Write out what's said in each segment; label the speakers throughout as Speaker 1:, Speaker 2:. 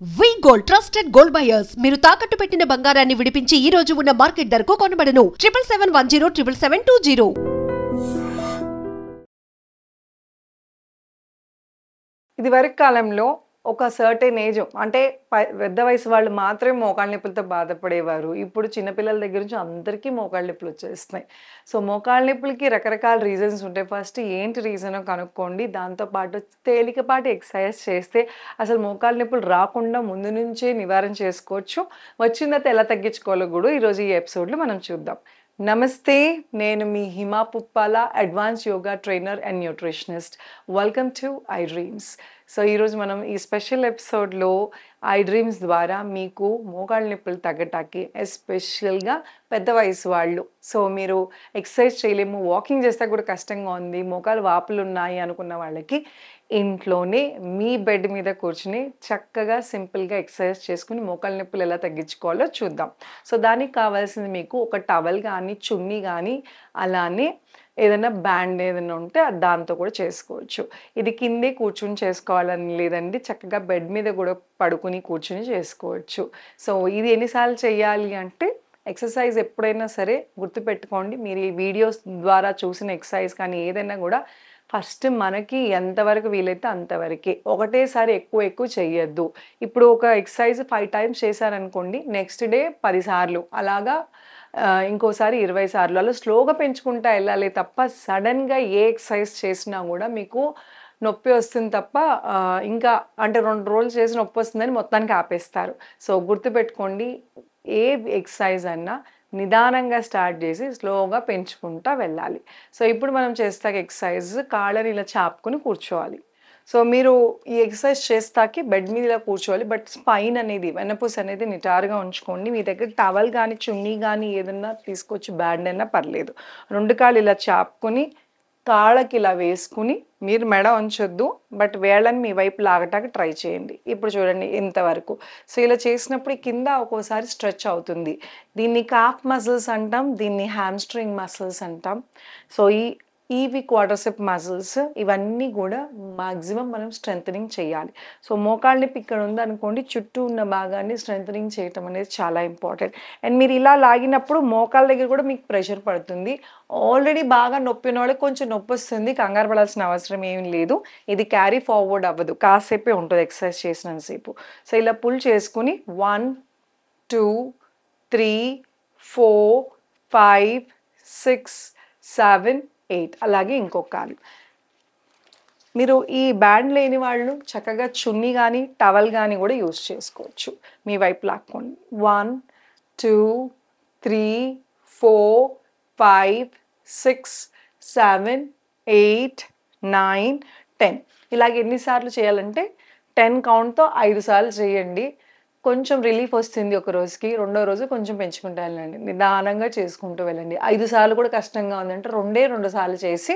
Speaker 1: వి gold trusted gold buyers మీరు తాకట్టు పెట్టిన బంగారాన్ని విడిపించి ఈ రోజు ఉన్న మార్కెట్ ధరకు కొనబడను 7771077720.
Speaker 2: ఇది వరకు కాలంలో ఒక సర్టెన్ ఏజ్ అంటే పెద్ద వయసు వాళ్ళు మాత్రమే మోకాళ్ళ నొప్పులతో బాధపడేవారు. ఇప్పుడు చిన్నపిల్లల దగ్గర నుంచి అందరికీ మోకాళ్ళ నొప్పులు వచ్చేస్తున్నాయి. సో మోకాళ్ళ నొప్పులకి రకరకాల రీజన్స్ ఉంటాయి. ఫస్ట్ ఏంటి రీజనో కనుక్కోండి. దాంతోపాటు తేలికపాటి ఎక్సర్సైజ్ చేస్తే అసలు మోకాళ్ళ నొప్పులు రాకుండా ముందు నుంచే నివారణ చేసుకోవచ్చు. వచ్చిన తర్వాత ఎలా తగ్గించుకోవాలో కూడా ఈరోజు ఈ ఎపిసోడ్లో మనం చూద్దాం. నమస్తే, నేను మీ Hima Puppala, advance yoga trainer and nutritionist. Welcome to I Dreams. So ఈరోజు మనం ఈ స్పెషల్ ఎపిసోడ్లో ఐ డ్రీమ్స్ ద్వారా మీకు మోకాళ్ళ నొప్పులు తగ్గటానికి, ఎస్పెషల్గా పెద్ద వయసు వాళ్ళు, సో మీరు ఎక్సర్సైజ్ చేయలేము, వాకింగ్ చేస్తే కూడా కష్టంగా ఉంది, మోకాలు వాపులు ఉన్నాయి అనుకున్న వాళ్ళకి ఇంట్లోనే మీ బెడ్ మీద కూర్చుని చక్కగా సింపుల్గా ఎక్సర్సైజ్ చేసుకుని మోకాళ్ళ నొప్పులు ఎలా తగ్గించుకోవాలో చూద్దాం. సో దానికి కావాల్సింది మీకు ఒక టవల్ కానీ, చున్నీ కానీ, అలానే ఏదైనా బ్యాండ్ ఏదైనా ఉంటే దాంతో కూడా చేసుకోవచ్చు. ఇది కిందే కూర్చుని చేసుకోవాలని లేదండి, చక్కగా బెడ్ మీద కూడా పడుకుని కూర్చుని చేసుకోవచ్చు. సో ఇది ఎన్నిసార్లు చేయాలి అంటే, ఎక్సర్సైజ్ ఎప్పుడైనా సరే గుర్తుపెట్టుకోండి, మీరు ఈ వీడియోస్ ద్వారా చూసిన ఎక్సర్సైజ్ కానీ ఏదైనా కూడా ఫస్ట్ మనకి ఎంతవరకు వీలైతే అంతవరకే, ఒకటేసారి ఎక్కువ చేయొద్దు. ఇప్పుడు ఒక ఎక్సర్సైజ్ 5 టైమ్స్ చేశారనుకోండి, నెక్స్ట్ డే 10 సార్లు, అలాగా ఇంకోసారి 20 సార్లు, అలా స్లోగా పెంచుకుంటా వెళ్ళాలి తప్ప సడన్గా ఏ ఎక్సర్సైజ్ చేసినా కూడా మీకు నొప్పి వస్తుంది తప్ప ఇంకా అంటే 2 రోజులు చేసి నొప్పి వస్తుందని మొత్తానికి ఆపేస్తారు. సో గుర్తుపెట్టుకోండి, ఏ ఎక్సర్సైజ్ అన్నా నిదానంగా స్టార్ట్ చేసి స్లోగా పెంచుకుంటా వెళ్ళాలి. సో ఇప్పుడు మనం చేస్తాక ఎక్సర్సైజ్ కాళ్ళని ఇలా చాపుకుని కూర్చోవాలి. సో మీరు ఈ ఎక్సర్సైజ్ చేస్తాకి బెడ్ మీద ఇలా కూర్చోవాలి, బట్ స్పైన్ అనేది, వెన్నపూస అనేది నిటారుగా ఉంచుకోండి. మీ దగ్గర టవల్ కానీ, చున్నీ కానీ ఏదన్నా తీసుకొచ్చి, బ్యాండ్ అయినా పర్లేదు. 2 కాళ్ళు ఇలా చాపుకొని కాళ్ళకి ఇలా వేసుకుని, మీరు మెడ ఉంచొద్దు, బట్ వేళ్ళని మీ వైపు లాగటానికి ట్రై చేయండి. ఇప్పుడు చూడండి ఇంతవరకు. సో ఇలా చేసినప్పుడు కింద ఒక్కోసారి స్ట్రెచ్ అవుతుంది. దీన్ని కాఫ్ మజిల్స్ అంటాం, దీన్ని హ్యామ్స్ట్రింగ్ మసిల్స్ అంటాం. సో ఇవి క్వాడ్రిసెప్ మజిల్స్, ఇవన్నీ కూడా మ్యాక్సిమం మనం స్ట్రెంథనింగ్ చేయాలి. సో మోకాళ్ళ నొప్పి ఇక్కడ ఉందనుకోండి, చుట్టూ ఉన్న భాగాన్ని స్ట్రెంథనింగ్ చేయటం అనేది చాలా ఇంపార్టెంట్. అండ్ మీరు ఇలా లాగినప్పుడు మోకాళ్ళ దగ్గర కూడా మీకు ప్రెషర్ పడుతుంది. ఆల్రెడీ బాగా నొప్పి ఉన్న వాళ్ళకి కొంచెం నొప్పి వస్తుంది, కంగారు పడాల్సిన అవసరం ఏం లేదు. ఇది క్యారీ ఫార్వర్డ్ అవ్వదు, కాసేపే ఉంటుంది ఎక్సర్సైజ్ చేసినంతసేపు. సో ఇలా పుల్ చేసుకుని 1 2 3 4 5 6 7 8, అలాగే ఇంకొక కాలు. మీరు ఈ బ్యాండ్ లేని వాళ్ళు చక్కగా చున్నీ కానీ, టవల్ కానీ కూడా యూజ్ చేసుకోవచ్చు. మీ వైపు లాక్కోండి. 1 2 3 4 5 6 7 8 9 10. ఇలాగ ఎన్నిసార్లు చేయాలంటే 10 కౌంట్తో 5 సార్లు చేయండి. కొంచెం రిలీఫ్ వస్తుంది ఒక రోజుకి, రెండో రోజు కొంచెం పెంచుకుంటూ వెళ్ళండి, నిదానంగా చేసుకుంటూ వెళ్ళండి. 5 సార్లు కూడా కష్టంగా ఉందంటే 2 సార్లు చేసి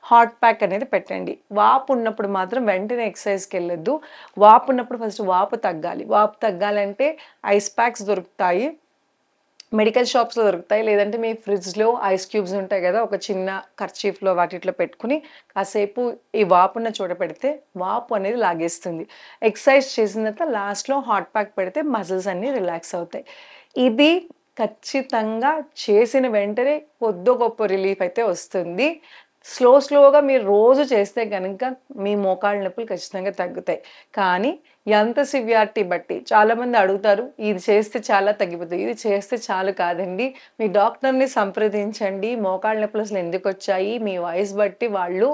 Speaker 2: హాట్ ప్యాక్ అనేది పెట్టండి. వాపు ఉన్నప్పుడు మాత్రం వెంటనే ఎక్సర్సైజ్కి వెళ్ళొద్దు. వాపు ఉన్నప్పుడు ఫస్ట్ వాపు తగ్గాలి. వాపు తగ్గాలంటే ఐస్ ప్యాక్స్ దొరుకుతాయి, మెడికల్ షాప్స్లో దొరుకుతాయి, లేదంటే మీ ఫ్రిడ్జ్లో ఐస్ క్యూబ్స్ ఉంటాయి కదా, ఒక చిన్న కర్చీఫ్లో వాటిలో పెట్టుకుని కాసేపు ఈ వాపున్న చోట పెడితే వాపు అనేది లాగేస్తుంది. ఎక్సర్సైజ్ చేసిన తర్వాత లాస్ట్లో హాట్ ప్యాక్ పెడితే మజిల్స్ అన్నీ రిలాక్స్ అవుతాయి. ఇది ఖచ్చితంగా చేసిన వెంటనే కొద్దో గొప్ప రిలీఫ్ అయితే వస్తుంది. స్లోగా మీరు రోజు చేస్తే కనుక మీ మోకాళ్ళ నొప్పులు ఖచ్చితంగా తగ్గుతాయి. కానీ ఎంత సివియారిటీ బట్టి చాలామంది అడుగుతారు, ఇది చేస్తే చాలా తగ్గిపోతుంది, ఇది చేస్తే చాలు కాదండి, మీ డాక్టర్ని సంప్రదించండి. మోకాళ్ళ నొప్పులు అసలు ఎందుకు వచ్చాయి, మీ వయసు బట్టి వాళ్ళు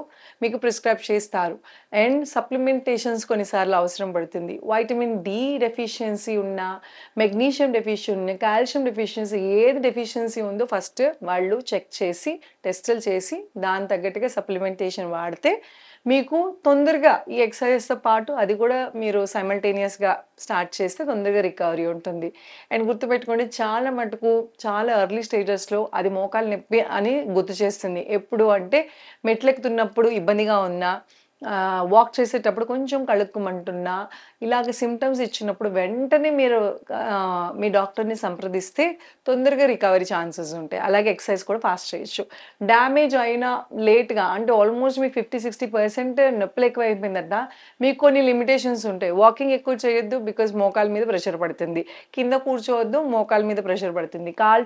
Speaker 2: మీకు ప్రిస్క్రైబ్ చేస్తారు. అండ్ సప్లిమెంటేషన్స్ కొన్నిసార్లు అవసరం పడుతుంది. వైటమిన్ డి డెఫిషియన్సీ ఉన్నా, మెగ్నీషియం డెఫిషియన్సీ ఉన్నా, కాల్షియం డెఫిషియన్సీ, ఏది డెఫిషియన్సీ ఉందో ఫస్ట్ వాళ్ళు చెక్ చేసి, టెస్టులు చేసి దాని తగ్గట్టుగా సప్లిమెంటేషన్ వాడితే మీకు తొందరగా ఈ ఎక్సర్సైజ్తో పాటు అది కూడా మీరు సైమల్టేనియస్గా స్టార్ట్ చేస్తే తొందరగా రికవరీ ఉంటుంది. అండ్ గుర్తుపెట్టుకోండి, చాలా మటుకు చాలా ఎర్లీ స్టేజెస్లో అది మోకాలు నొప్పి అని గుర్తు చేస్తుంది. ఎప్పుడు అంటే మెట్లెక్కుతున్నప్పుడు ఇబ్బందిగా ఉన్నా, వాక్ చేసేటప్పుడు కొంచెం కలుక్కుమంటున్నా ఇలాగ సిమ్టమ్స్ ఇచ్చినప్పుడు వెంటనే మీరు మీ డాక్టర్ని సంప్రదిస్తే తొందరగా రికవరీ ఛాన్సెస్ ఉంటాయి. అలాగే ఎక్సర్సైజ్ కూడా ఫాస్ట్ చేయొచ్చు. డ్యామేజ్ అయినా లేట్గా అంటే ఆల్మోస్ట్ మీకు 50-60% నొప్పులు ఎక్కువ అయిపోయిందంట, మీకు కొన్ని లిమిటేషన్స్ ఉంటాయి. వాకింగ్ ఎక్కువ చేయొద్దు, బికాజ్ మోకాల మీద ప్రెషర్ పడుతుంది. కింద కూర్చోవద్దు, మోకాల మీద ప్రెషర్ పడుతుంది. కాలు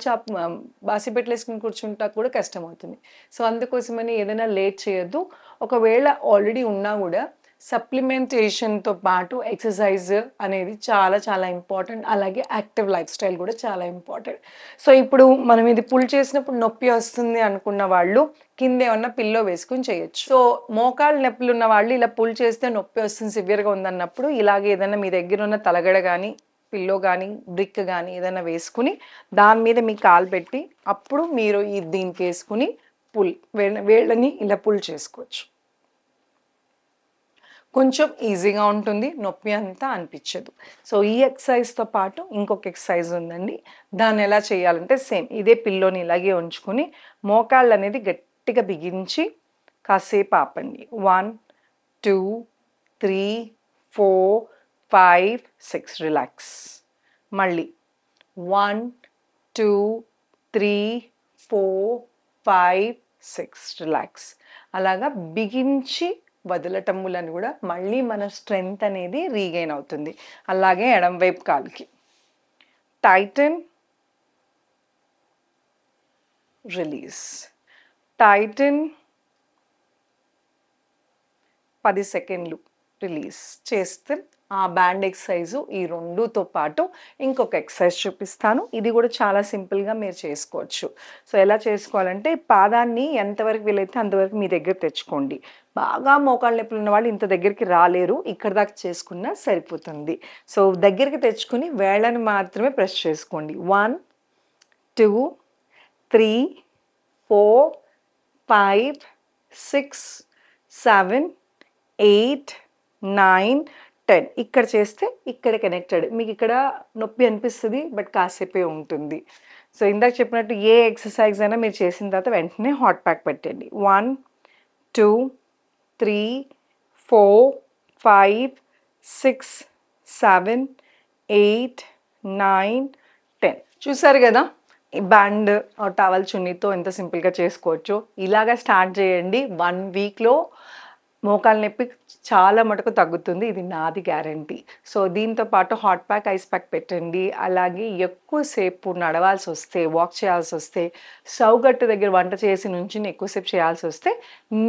Speaker 2: బాసిపెట్లేసుకుని కూర్చుంటా కూడా కష్టం అవుతుంది. సో అందుకోసమని ఏదైనా లేట్ చేయొద్దు. ఒకవేళ ఆల్రెడీ ఉన్నా కూడా సప్లిమెంటేషన్తో పాటు ఎక్సర్సైజ్ అనేది చాలా చాలా ఇంపార్టెంట్. అలాగే యాక్టివ్ లైఫ్ స్టైల్ కూడా చాలా ఇంపార్టెంట్. సో ఇప్పుడు మనం ఇది పుల్ చేసినప్పుడు నొప్పి వస్తుంది అనుకున్న వాళ్ళు కింద ఏమన్నా పిల్లో వేసుకుని చేయొచ్చు. సో మోకాళ్ళ నొప్పులు ఉన్న వాళ్ళు ఇలా పుల్ చేస్తే నొప్పి వస్తుంది, సివియర్గా ఉందన్నప్పుడు ఇలాగే ఏదైనా మీ దగ్గర ఉన్న తలగడ కానీ పిల్లో కానీ బ్రిక్ కానీ ఏదైనా వేసుకుని దాని మీద మీ కాలు పెట్టి అప్పుడు మీరు దీనికి వేసుకుని వేళ్ళని ఇలా పుల్ చేసుకోవచ్చు. కొంచెం ఈజీగా ఉంటుంది, నొప్పి అంతా అనిపించదు. సో ఈ ఎక్సర్సైజ్తో పాటు ఇంకొక ఎక్సర్సైజ్ ఉందండి. దాన్ని ఎలా చేయాలంటే సేమ్ ఇదే పిల్లోని ఇలాగే ఉంచుకొని మోకాళ్ళు అనేది గట్టిగా బిగించి కాసేపు ఆపండి. 1 2 3 4 5 6 రిలాక్స్. మళ్ళీ 1 2 3 4 5 6 రిలాక్స్. అలాగా బిగించి వదలటం వలన కూడా మళ్ళీ మన స్ట్రెంగ్త్ అనేది రీగెయిన్ అవుతుంది. అలాగే ఎడం వైపు కాలుకి టైటన్, రిలీజ్, టైటన్, 10 సెకండ్లు రిలీజ్ చేస్తే ఆ బ్యాండ్ ఎక్సర్సైజు ఈ రెండుతో పాటు ఇంకొక ఎక్సర్సైజ్ చూపిస్తాను. ఇది కూడా చాలా సింపుల్గా మీరు చేసుకోవచ్చు. సో ఎలా చేసుకోవాలంటే పాదాన్ని ఎంతవరకు వీలైతే అంతవరకు మీ దగ్గర తెచ్చుకోండి. బాగా మోకాళ్ళ నొప్పులు ఉన్న వాళ్ళు ఇంత దగ్గరికి రాలేరు, ఇక్కడ దాకా చేసుకున్నా సరిపోతుంది. సో దగ్గరికి తెచ్చుకుని వేళ్ళని మాత్రమే ప్రెస్ చేసుకోండి. 1 2 3 4 5 6 7 8 9 10. ఇక్కడ చేస్తే ఇక్కడ కనెక్టెడ్, మీకు ఇక్కడ నొప్పి అనిపిస్తుంది బట్ కాసేపే ఉంటుంది. సో ఇందాక చెప్పినట్టు ఏ ఎక్సర్సైజ్ అయినా మీరు చేసిన తర్వాత వెంటనే హాట్ ప్యాక్ పెట్టండి. 1 2 3 4 5 6 7 8 9 10. చూసారు కదా ఈ బ్యాండ్ టవల్ చున్నీతో ఎంత సింపుల్గా చేసుకోవచ్చు. ఇలాగా స్టార్ట్ చేయండి. 1 వీక్లో మోకాళ్ళ నొప్పి చాలా మటుకు తగ్గుతుంది, ఇది నాది గ్యారంటీ. సో దీంతో పాటు హాట్ ప్యాక్, ఐస్ ప్యాక్ పెట్టండి. అలాగే ఎక్కువసేపు నడవాల్సి వస్తే, వాక్ చేయాల్సి వస్తే, సౌగట్టు దగ్గర వంట చేసి నుంచి ఎక్కువసేపు చేయాల్సి వస్తే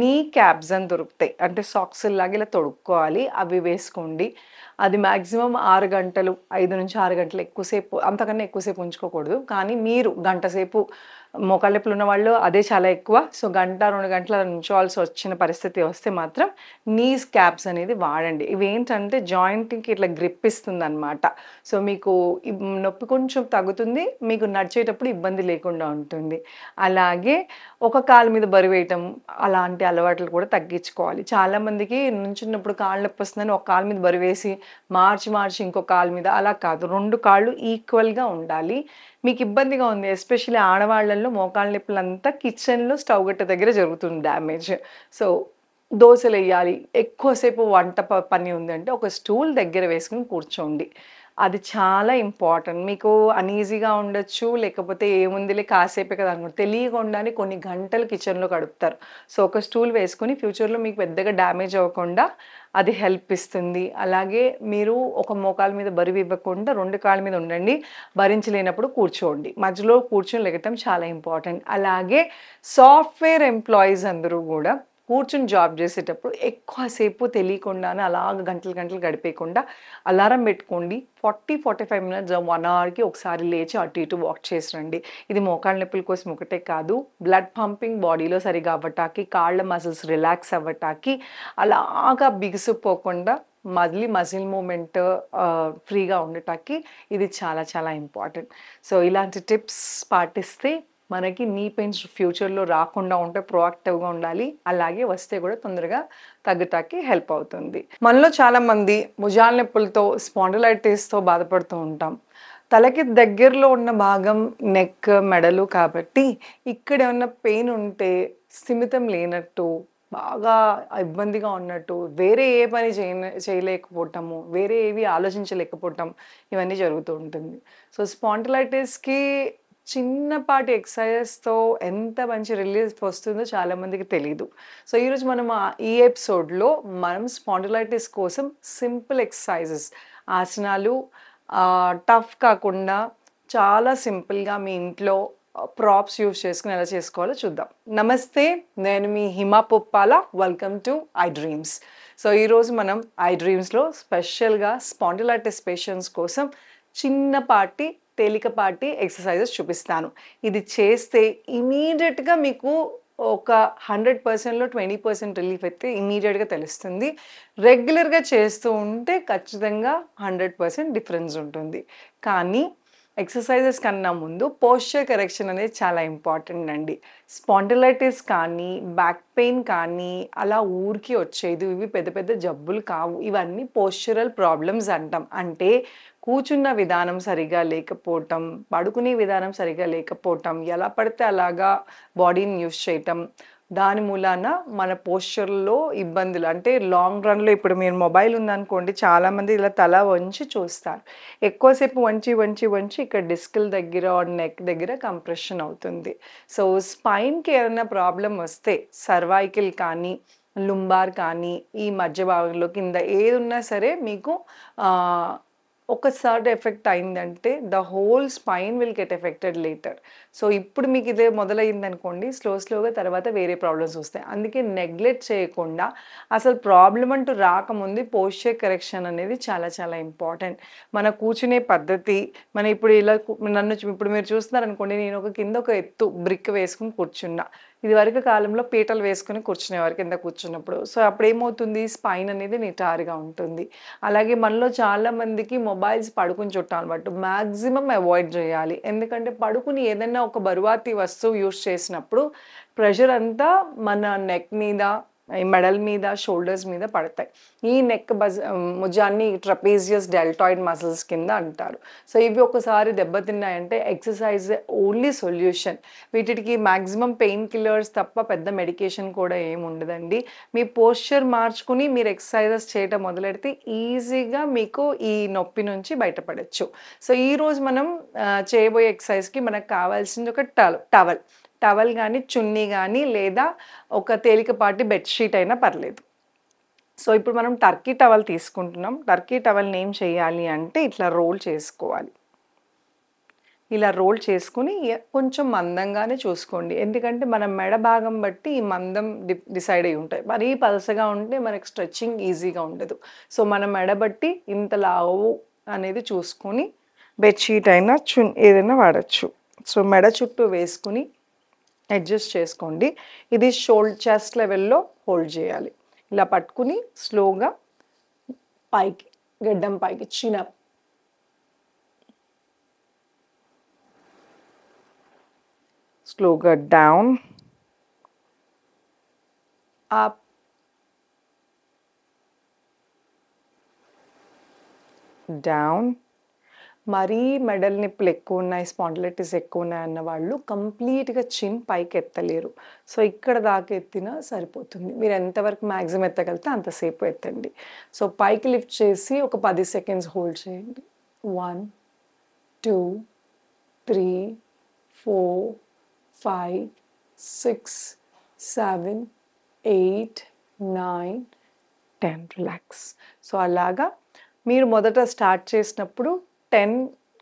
Speaker 2: నీ క్యాబ్స్ అని దొరుకుతాయి, అంటే సాక్స్ లాగా ఇలా తొడుక్కోవాలి, అవి వేసుకోండి. అది మ్యాక్సిమం 6 గంటలు, 5 నుంచి 6 గంటలు, ఎక్కువసేపు అంతకన్నా ఎక్కువసేపు ఉంచుకోకూడదు. కానీ మీరు గంట సేపు మోకాళ్ళ నొప్పులు ఉన్న వాళ్ళు అదే చాలా ఎక్కువ. సో 1-2 గంటల ఉంచవలసి వచ్చిన పరిస్థితి వస్తే మాత్రం నీస్ క్యాప్స్ అనేది వాడండి. ఇవి ఏంటంటే జాయింట్కి ఇట్లా గ్రిప్ ఇస్తుంది అనమాట. సో మీకు నొప్పి కొంచెం తగ్గుతుంది, మీకు నడిచేటప్పుడు ఇబ్బంది లేకుండా ఉంటుంది. అలాగే ఒక కాలు మీద బరువు వేయటం అలాంటి అలవాట్లు కూడా తగ్గించుకోవాలి. చాలామందికి నుంచున్నప్పుడు కాళ్ళు నొప్పి వస్తుందని ఒక కాలు మీద బరువు వేసి మార్చి ఇంకో కాలు మీద, అలా కాదు, 2 కాళ్ళు ఈక్వల్గా ఉండాలి. మీకు ఇబ్బందిగా ఉంది, ఎస్పెషల్లీ ఆడవాళ్ళల్లో మోకాళ్ళ నొప్పులంతా కిచెన్లో స్టవ్ గట్ట దగ్గర జరుగుతుంది డ్యామేజ్. సో దోశలు వేయాలి, ఎక్కువసేపు వంట పని ఉందంటే ఒక స్టూల్ దగ్గర వేసుకుని కూర్చోండి. అది చాలా ఇంపార్టెంట్. మీకు అనీజీగా ఉండొచ్చు, లేకపోతే ఏముందిలే కాసేపే కదా అనుకుంటే తెలియకుండానే కొన్ని గంటలు కిచెన్లో గడుపుతారు. సో ఒక స్టూల్ వేసుకుని ఫ్యూచర్లో మీకు పెద్దగా డ్యామేజ్ అవ్వకుండా అది హెల్ప్ ఇస్తుంది. అలాగే మీరు ఒక మోకాల మీద బరువు ఇవ్వకుండా 2 కాళ్ళ మీద ఉండండి, భరించలేనప్పుడు కూర్చోండి. మధ్యలో కూర్చొని లెగటం చాలా ఇంపార్టెంట్. అలాగే సాఫ్ట్వేర్ ఎంప్లాయీస్ అందరూ కూడా కూర్చుని జాబ్ చేసేటప్పుడు ఎక్కువసేపు తెలియకుండానే అలాగ గంటలు గడిపేయకుండా అలారం పెట్టుకోండి. 40-45 మినిట్స్ 1 అవర్కి ఒకసారి లేచి అటు ఇటు వాక్ చేసి రండి. ఇది మోకాళ్ళ నొప్పుల కోసం ఒకటే కాదు, బ్లడ్ పంపింగ్ బాడీలో సరిగా అవ్వటానికి, కాళ్ళ మజిల్స్ రిలాక్స్ అవ్వటానికి, అలాగా బిగుసిపోకుండా మళ్ళీ మజిల్ మూమెంట్ ఫ్రీగా ఉండటానికి ఇది చాలా చాలా ఇంపార్టెంట్. సో ఇలాంటి టిప్స్ పాటిస్తే మనకి నీ పెయిన్స్ ఫ్యూచర్లో రాకుండా ఉంటే ప్రోయాక్టివ్గా ఉండాలి. అలాగే వస్తే కూడా తొందరగా తగ్గటానికి హెల్ప్ అవుతుంది. మనలో చాలామంది భుజాల నొప్పులతో, స్పాండిలైటిస్తో బాధపడుతూ ఉంటాం. తలకి దగ్గరలో ఉన్న భాగం నెక్, మెడలు కాబట్టి ఇక్కడ ఏమన్నా పెయిన్ ఉంటే స్థిమితం లేనట్టు, బాగా ఇబ్బందిగా ఉన్నట్టు, వేరే ఏ పని చేయలేకపోవటము, వేరే ఏవి ఆలోచించలేకపోవటం ఇవన్నీ జరుగుతూ ఉంటుంది. సో, స్పాండిలైటిస్‌కి చిన్నపాటి ఎక్సర్‌సైజెస్‌తో ఎంత మంచి రిలీఫ్ వస్తుందో చాలామందికి తెలీదు. సో, ఈరోజు మనం ఈ ఎపిసోడ్‌లో మనం స్పాండిలైటిస్ కోసం సింపుల్ ఎక్సర్‌సైజెస్, ఆసనాలు టఫ్ కాకుండా చాలా సింపుల్‌గా మీ ఇంట్లో ప్రాప్స్ యూజ్ చేసుకొని ఎలా చేసుకోవాలో చూద్దాం. నమస్తే, నేను మీ Hima Puppala. Welcome to I Dreams. So, ఈరోజు మనం ఐ డ్రీమ్స్‌లో స్పెషల్‌గా స్పాండిలైటిస్ పేషెంట్స్ కోసం చిన్నపాటి, తేలికపాటి ఎక్సర్‌సైజెస్ చూపిస్తాను. ఇది చేస్తే ఇమ్మీడియేట్‌గా మీకు ఒక 100%లో 20% రిలీఫ్ అయితే ఇమ్మీడియేట్‌గా తెలుస్తుంది. రెగ్యులర్‌గా చేస్తూ ఉంటే ఖచ్చితంగా 100% డిఫరెన్స్ ఉంటుంది. కానీ ఎక్సర్‌సైజెస్ కన్నా ముందు పోస్చర్ కరెక్షన్ అనేది చాలా ఇంపార్టెంట్ అండి. స్పాండిలైటిస్ కానీ, బ్యాక్ పెయిన్ కానీ అలా ఊరికే వచ్చేది. ఇవి పెద్ద పెద్ద జబ్బులు కావు. ఇవన్నీ పోస్చరల్ ప్రాబ్లమ్స్ అంటాం. అంటే కూర్చున్న విధానం సరిగ్గా లేకపోవటం, పడుకునే విధానం సరిగ్గా లేకపోవటం, ఎలా పడితే అలాగా బాడీని యూజ్ చేయటం, దాని మూలాన మన పోస్చర్‌లో ఇబ్బందులు, అంటే లాంగ్ రన్‌లో ఇప్పుడు మీరు మొబైల్ ఉందనుకోండి, చాలామంది ఇలా తల వంచి చూస్తారు. ఎక్కువసేపు వంచి ఇక్కడ డిస్కుల దగ్గర, నెక్ దగ్గర కంప్రెషన్ అవుతుంది. సో, స్పైన్‌కి ఏదైనా ప్రాబ్లమ్ వస్తే సర్వైకల్ కానీ, లుంబార్ కానీ, ఈ మధ్య భాగంలో కింద ఏదున్నా సరే మీకు ఒకసారి ఎఫెక్ట్ అయిందంటే the whole spine will get affected later. So, ఇప్పుడు మీకు ఇదే మొదలైందనుకోండి, స్లోగా తర్వాత వేరే ప్రాబ్లమ్స్ వస్తాయి. అందుకే నెగ్లెక్ట్ చేయకుండా అసలు ప్రాబ్లమ్ అంటూ రాకముందు పోస్చర్ కరెక్షన్ అనేది చాలా చాలా ఇంపార్టెంట్. మన కూర్చునే పద్ధతి, మన ఇప్పుడు ఇలా ఇప్పుడు మీరు చూస్తున్నారనుకోండి, నేను కింద ఒక ఎత్తు బ్రిక్ వేసుకొని కూర్చున్నా. ఇదివరకు కాలంలో పీటలు వేసుకొని కూర్చునేవారు కింద కూర్చున్నప్పుడు. సో, అప్పుడేమవుతుంది, స్పైన్ అనేది నిటారుగా ఉంటుంది. అలాగే మనలో చాలామందికి మొబైల్స్ పడుకుని చుట్టం అలవాటు. మాక్సిమం అవాయిడ్ చేయాలి. ఎందుకంటే పడుకుని ఏదైనా ఒక బరువాతి వస్తువు యూజ్ చేసినప్పుడు ప్రెషర్ అంతా మన నెక్ మీద, ఈ మెడల మీద, షోల్డర్స్ మీద పడతాయి. ఈ నెక్ భుజాన్ని ట్రపేజియస్ డెల్టాయిడ్ మసిల్స్ కింద అంటారు. సో, ఇవి ఒకసారి దెబ్బతిన్నాయంటే ఎక్సర్సైజ్ ఓన్లీ సొల్యూషన్. వీటికి మాక్సిమం పెయిన్ కిల్లర్స్ తప్ప పెద్ద మెడికేషన్ కూడా ఏమి ఉండదండి. మీ పోస్చర్ మార్చుకుని మీరు ఎక్సర్సైజెస్ చేయటం మొదలెడితే ఈజీగా మీకు ఈ నొప్పి నుంచి బయటపడొచ్చు. సో, ఈరోజు మనం చేయబోయే ఎక్సర్సైజ్‌కి మనకు కావాల్సింది ఒక టవల్ గానీ, చున్నీ గానీ, లేదా ఒక తేలికపాటి బెడ్‌షీట్ అయినా పర్లేదు. సో, ఇప్పుడు మనం టర్కీ టవల్ తీసుకుంటున్నాం. టర్కీ టవల్‌ని ఏం చేయాలి అంటే ఇట్లా రోల్ చేసుకోవాలి. ఇలా రోల్ చేసుకొని కొంచెం మందంగానే చూసుకోండి. ఎందుకంటే మన మెడ భాగం బట్టి ఈ మందం డిసైడ్ అయ్యి ఉంటాయి. మరీ పలసగా ఉంటే మనకి స్ట్రెచింగ్ ఈజీగా ఉండదు. సో, మన మెడ బట్టి ఇంత లావు అనేది చూసుకొని బెడ్‌షీట్ అయినా, ఏదైనా వాడొచ్చు. సో, మెడ చుట్టూ వేసుకొని అడ్జస్ట్ చేసుకోండి. ఇది చెస్ట్ లెవెల్‌లో హోల్డ్ చేయాలి. ఇలా పట్టుకుని స్లోగా పైకి, గెడ్డం పైకి, చిన్ అప్. స్లోగా డౌన్, అప్, డౌన్. మరీ మెడల నొప్పులు ఎక్కువ ఉన్నాయి, స్పాండిలైటిస్ ఎక్కువ ఉన్నాయి అన్న వాళ్ళు కంప్లీట్‌గా చిన్ పైకి ఎత్తలేరు. సో, ఇక్కడ దాకా ఎత్తినా సరిపోతుంది. మీరు ఎంతవరకు మాక్సిమం ఎత్తగలిగితే అంతసేపు ఎత్తండి. సో, పైకి లిఫ్ట్ చేసి ఒక 10 సెకండ్స్ హోల్డ్ చేయండి. 1, 2, 3, 4, 5, 6, 7, 8, 9, 10 రిలాక్స్. సో, అలాగా మీరు మొదట స్టార్ట్ చేసినప్పుడు 10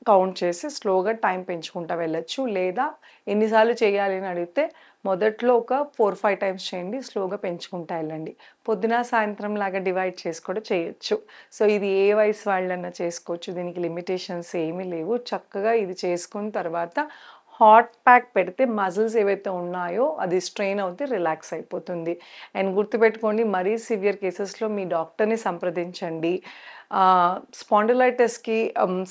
Speaker 2: కౌంట్ చేసి స్లోగా టైం పెంచుకుంటా వెళ్ళొచ్చు. లేదా ఎన్నిసార్లు చేయాలి అని అడిగితే మొదట్లో ఒక 4, 5 టైమ్స్ చేయండి. స్లోగా పెంచుకుంటా వెళ్ళండి. పొద్దున, సాయంత్రం లాగా డివైడ్ చేసి కూడా చేయొచ్చు. సో, ఇది ఏ వయసు వాళ్ళన్నా చేసుకోవచ్చు. దీనికి లిమిటేషన్స్ ఏమీ లేవు. చక్కగా ఇది చేసుకున్న తర్వాత హాట్ ప్యాక్ పెడితే మజిల్స్ ఏవైతే ఉన్నాయో అది స్ట్రెయిన్ అవుతే రిలాక్స్ అయిపోతుంది. అండ్ గుర్తుపెట్టుకోండి, మరీ సివియర్ కేసెస్‌లో మీ డాక్టర్‌ని సంప్రదించండి. స్పాండిలైటిస్‌కి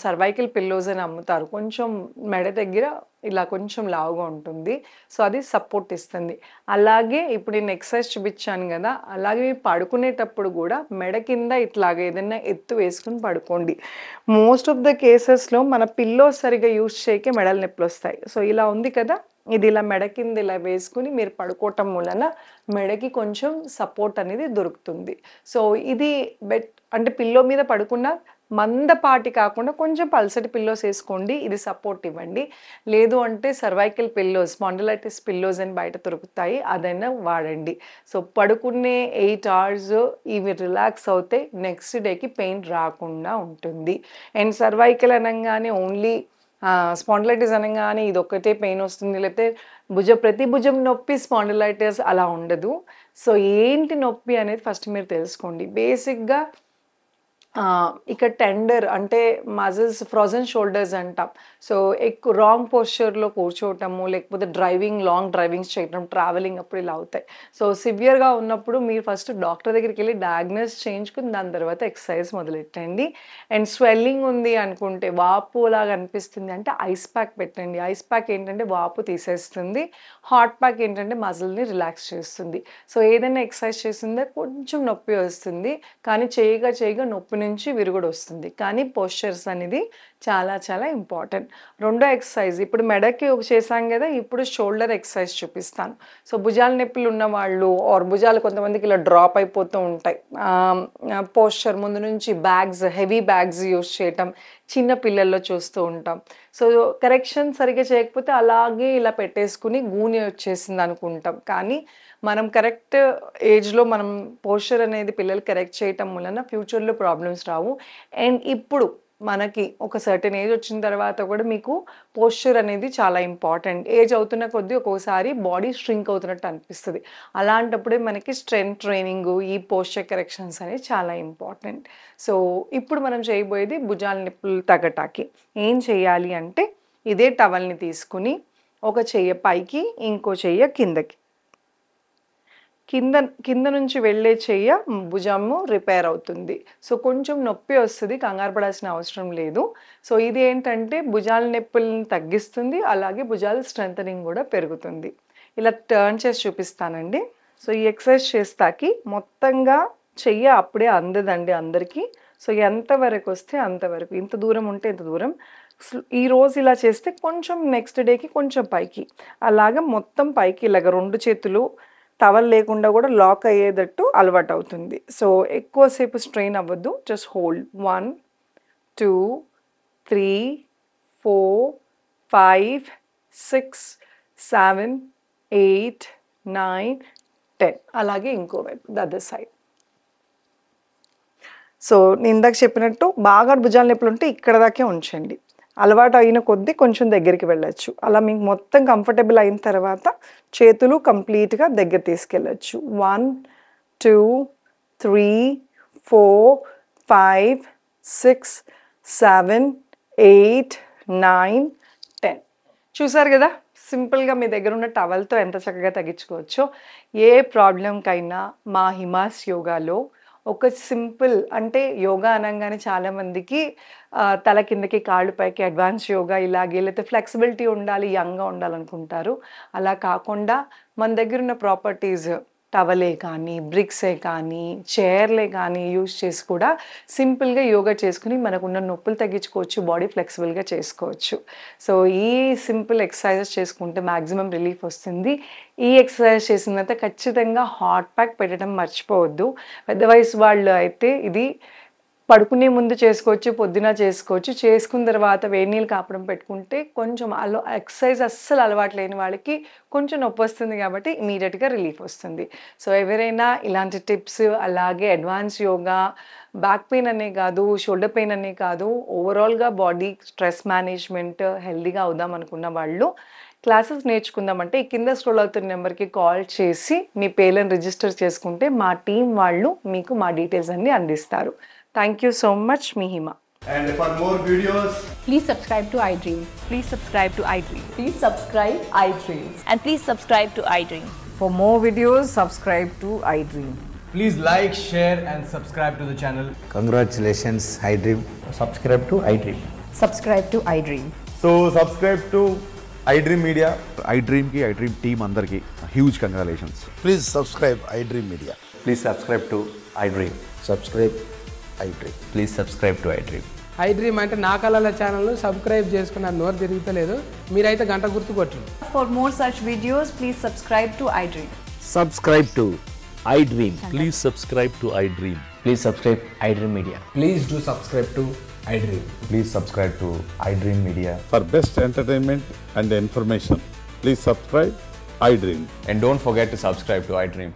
Speaker 2: సర్వైకల్ పిల్లోస్ అని అమ్ముతారు. కొంచెం మెడ దగ్గర ఇలా కొంచెం లావుగా ఉంటుంది. సో, అది సపోర్ట్ ఇస్తుంది. అలాగే ఇప్పుడు నేను ఎక్సర్సైజ్ చూపించాను కదా, అలాగే పడుకునేటప్పుడు కూడా మెడ కింద ఇట్లాగ ఏదైనా ఎత్తు వేసుకొని పడుకోండి. మోస్ట్ ఆఫ్ ద కేసెస్‌లో మన పిల్లోస్ సరిగ్గా యూజ్ చేయకే మెడల నొప్పులొస్తాయి. సో, ఇలా ఉంది కదా, ఇది ఇలా మెడ కింద ఇలా వేసుకుని మీరు పడుకోవటం వలన మెడకి కొంచెం సపోర్ట్ అనేది దొరుకుతుంది. సో ఇది అంటే పిల్లో మీద పడుకున్న మందపాటి కాకుండా కొంచెం పల్సటి పిల్లోస్ వేసుకోండి, ఇది సపోర్ట్ ఇవ్వండి. లేదు అంటే సర్వైకల్ పిల్లోస్, స్పాండిలైటిస్ పిల్లోస్ అని బయట దొరుకుతాయి, అదైనా వాడండి. సో పడుకునే 8 hours ఇవి రిలాక్స్ అవుతే నెక్స్ట్ డేకి పెయిన్ రాకుండా ఉంటుంది. అండ్ సర్వైకల్ అనగానే ఓన్లీ స్పాండిలైటిస్ అనగానే ఇది ఒక్కటే పెయిన్ వస్తుంది, లేకపోతే ప్రతి భుజం నొప్పి స్పాండిలైటిస్ అలా ఉండదు. సో ఏంటి నొప్పి అనేది ఫస్ట్ మీరు తెలుసుకోండి. బేసిక్గా ఇక్కడ టెండర్ అంటే మజిల్స్, ఫ్రోజన్ షోల్డర్స్ అంటాం. సో ఎక్కువ రాంగ్ పోస్చర్లో కూర్చోవటము, లేకపోతే లాంగ్ డ్రైవింగ్స్ చేయటం, ట్రావెలింగ్ అప్పుడు ఇలా అవుతాయి. సో సివియర్గా ఉన్నప్పుడు మీరు ఫస్ట్ డాక్టర్ దగ్గరికి వెళ్ళి డయాగ్నోస్ చేయించుకుని దాని తర్వాత ఎక్సర్సైజ్ మొదలెట్టండి. అండ్ స్వెల్లింగ్ ఉంది అనుకుంటే, వాపు లాగా అనిపిస్తుంది అంటే ఐస్ ప్యాక్ పెట్టండి. ఐస్ ప్యాక్ ఏంటంటే వాపు తీసేస్తుంది, హాట్ ప్యాక్ ఏంటంటే మజిల్ని రిలాక్స్ చేస్తుంది. సో ఏదైనా ఎక్సర్సైజ్ చేస్తుందే కొంచెం నొప్పి వస్తుంది, కానీ చేయగా నొప్పి నుంచి విరుగుడు వస్తుంది. కానీ పోస్చర్స్ అనేది చాలా చాలా ఇంపార్టెంట్. రెండో ఎక్సర్సైజ్ ఇప్పుడు మెడకి చేసాం కదా, ఇప్పుడు షోల్డర్ ఎక్సర్సైజ్ చూపిస్తాను. సో భుజాల నొప్పులు ఉన్న వాళ్ళు ఆర్ భుజాలు కొంతమందికి ఇలా డ్రాప్ అయిపోతూ ఉంటాయి, పోస్చర్ ముందు నుంచి హెవీ బ్యాగ్స్ యూస్ చేయటం చిన్న పిల్లల్లో చూస్తూ ఉంటాం. సో కరెక్షన్ సరిగ్గా చేయకపోతే అలాగే ఇలా పెట్టేసుకుని గూని వచ్చేసింది అనుకుంటాం. కానీ మనం కరెక్ట్ ఏజ్లో మనం పోస్చర్ అనేది పిల్లలు కరెక్ట్ చేయటం వలన ఫ్యూచర్లో ప్రాబ్లమ్స్ రావు. అండ్ ఇప్పుడు మనకి ఒక సర్టెన్ ఏజ్ వచ్చిన తర్వాత కూడా మీకు పోస్చర్ అనేది చాలా ఇంపార్టెంట్. ఏజ్ అవుతున్న కొద్దీ ఒక్కోసారి బాడీ స్ట్రింక్ అవుతున్నట్టు అనిపిస్తుంది. అలాంటప్పుడే మనకి స్ట్రెంగ్త్ ట్రైనింగ్, ఈ పోస్చర్ కరెక్షన్స్ అనేవి చాలా ఇంపార్టెంట్. సో ఇప్పుడు మనం చేయబోయేది భుజాల నొప్పులు తగ్గటానికి ఏం చేయాలి అంటే, ఇదే టవల్ని తీసుకుని ఒక చెయ్య పైకి, ఇంకో చెయ్య కిందకి, కింద నుంచి వెళ్ళే చెయ్య భుజము రిపేర్ అవుతుంది. సో కొంచెం నొప్పి వస్తుంది, కంగారు పడాల్సిన అవసరం లేదు. సో ఇది ఏంటంటే భుజాల నొప్పులను తగ్గిస్తుంది, అలాగే భుజాల స్ట్రెంథనింగ్ కూడా పెరుగుతుంది. ఇలా టర్న్ చేసి చూపిస్తానండి. సో ఈ ఎక్సర్సైజ్ చేస్తాకి మొత్తంగా చెయ్య అప్పుడే అందదండి అందరికీ. సో ఎంతవరకు వస్తే అంతవరకు, ఇంత దూరం ఉంటే ఇంత దూరం. ఈరోజు ఇలా చేస్తే కొంచెం నెక్స్ట్ డేకి కొంచెం పైకి, అలాగా మొత్తం పైకి ఇలాగ 2 చేతులు టవల్ లేకుండా కూడా లాక్ అయ్యేటట్టు అలవాటు అవుతుంది. సో ఎక్కువసేపు స్ట్రెయిన్ అవ్వద్దు, జస్ట్ హోల్డ్ 1 2 3 4 5 6 7 8 9 10. అలాగే ఇంకోవైపు ద అదర్ సైడ్. సో నేను ఇందాక చెప్పినట్టు బాగా భుజాల నొప్పులు ఉంటే ఇక్కడ దాకే ఉంచండి, అలవాటు అయిన కొద్దీ కొంచెం దగ్గరికి వెళ్ళచ్చు. అలా మీకు మొత్తం కంఫర్టబుల్ అయిన తర్వాత చేతులు కంప్లీట్గా దగ్గర తీసుకెళ్ళచ్చు. 1 2 3 4 5 6 7 8 9 10. చూసారు కదా, సింపుల్గా మీ దగ్గర ఉన్న టవల్తో ఎంత చక్కగా తగ్గించుకోవచ్చో. ఏ ప్రాబ్లంకైనా మా హిమాస్ యోగాలో ఒక సింపుల్, అంటే యోగా అనగానే చాలామందికి తల కిందకి కాళ్ళు పైకి అడ్వాన్స్ యోగా ఇలాగే, లేకపోతే ఫ్లెక్సిబిలిటీ ఉండాలి, యంగ్గా ఉండాలనుకుంటారు. అలా కాకుండా మన దగ్గర ఉన్న ప్రాపర్టీస్, టవలే కానీ, బ్రిక్సే కానీ, చైర్లే కానీ యూజ్ చేసి కూడా సింపుల్గా యోగా చేసుకుని మనకున్న నొప్పులు తగ్గించుకోవచ్చు, బాడీ ఫ్లెక్సిబుల్గా చేసుకోవచ్చు. సో ఈ సింపుల్ ఎక్సర్సైజెస్ చేసుకుంటే మ్యాక్సిమం రిలీఫ్ వస్తుంది. ఈ ఎక్సర్సైజ్ చేసిన తర్వాత ఖచ్చితంగా హాట్ ప్యాక్ పెట్టడం మర్చిపోవద్దు. పెద్ద వయసు వాళ్ళు అయితే ఇది పడుకునే ముందు చేసుకోవచ్చు, పొద్దున చేసుకోవచ్చు. చేసుకున్న తర్వాత వేడి నీళ్ళు కాపడం పెట్టుకుంటే కొంచెం ఎక్సర్సైజ్ అస్సలు అలవాటు లేని వాళ్ళకి కొంచెం నొప్పి వస్తుంది కాబట్టి ఇమీడియట్గా రిలీఫ్ వస్తుంది. సో ఎవరైనా ఇలాంటి టిప్స్, అలాగే అడ్వాన్స్ యోగా, బ్యాక్ పెయిన్ అనే కాదు, షోల్డర్ పెయిన్ అనే కాదు, ఓవరాల్గా బాడీ స్ట్రెస్ మేనేజ్మెంట్, హెల్దీగా అవుదాం అనుకున్న వాళ్ళు క్లాసెస్ నేర్చుకుందామంటే ఈ కింద స్క్రోల్ అవుతున్న నెంబర్కి కాల్ చేసి మీ పేర్లను రిజిస్టర్ చేసుకుంటే మా టీం వాళ్ళు మీకు మా డీటెయిల్స్ అన్ని అందిస్తారు. Thank you so much, Mihima.
Speaker 3: And for more videos,
Speaker 4: Please subscribe to iDream.
Speaker 5: Please subscribe to iDream.
Speaker 4: Please subscribe iDream.
Speaker 5: And please subscribe to iDream.
Speaker 2: For more videos, subscribe to iDream.
Speaker 3: please like, share and subscribe to the channel.
Speaker 6: Congratulations, iDream.
Speaker 7: Subscribe to iDream.
Speaker 4: Subscribe to iDream.
Speaker 3: So subscribe to iDream Media.
Speaker 8: iDream ki iDream team andarki huge congratulations.
Speaker 6: Please subscribe iDream Media.
Speaker 7: Please subscribe to iDream.
Speaker 6: Subscribe iDream.
Speaker 7: Please subscribe to iDream. I dream అంటే నా కళల ఛానల్ను subscribe చేసుకున్న నోరు తిరుగుతలేదు. మీరైతే గంట గుర్తు కొట్టండి.
Speaker 4: For more such videos, please subscribe to iDream.
Speaker 9: Subscribe to iDream.
Speaker 10: Please subscribe to iDream.
Speaker 9: Please subscribe iDream Media.
Speaker 7: Please do subscribe to iDream.
Speaker 3: Please subscribe to iDream Media.
Speaker 11: For best entertainment and information, please subscribe iDream.
Speaker 3: And don't forget to subscribe to iDream.